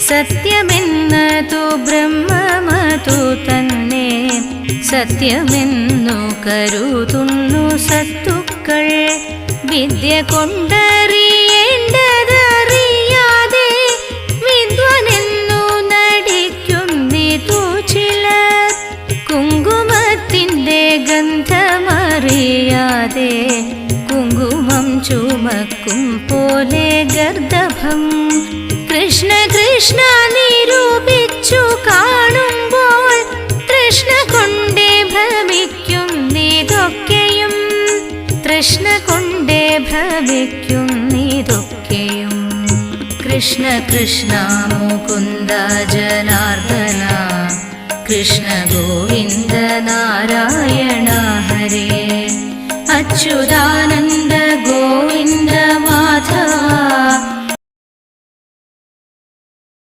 സത്യമെന്നതു ബ്രഹ്മമതു തന്നെ സത്യമെന്നു കരുതുന്നു സത്തുക്കൾ. വിദ്യ കൊണ്ടറിയേണ്ടതറിയാതെ വിദ്വാനെന്നു നടിക്കുന്നിതു ചിലർ. കുങ്കുമത്തിൻ്റെ ഗന്ധമറിയാതെ കുങ്കുമം ചുമക്കും പോലെ ഗർദഭം. കൃഷ്ണ കൃഷ്ണ നിരൂപിച്ചു കാണുമ്പോൾ തൃഷ്ണ കൊണ്ടേ ഭ്രമിക്കുന്നിതൊക്കെയും. തൃഷ്ണ കൊണ്ടേ ഭ്രമിക്കുന്നിതൊക്കെയും. കൃഷ്ണ കൃഷ്ണ മുകുന്ദ ജനാർദ്ദന കൃഷ്ണ ഗോവിന്ദ നാരായണ ഹരേ. അച്യുതാനന്ദ ഗോവിന്ദ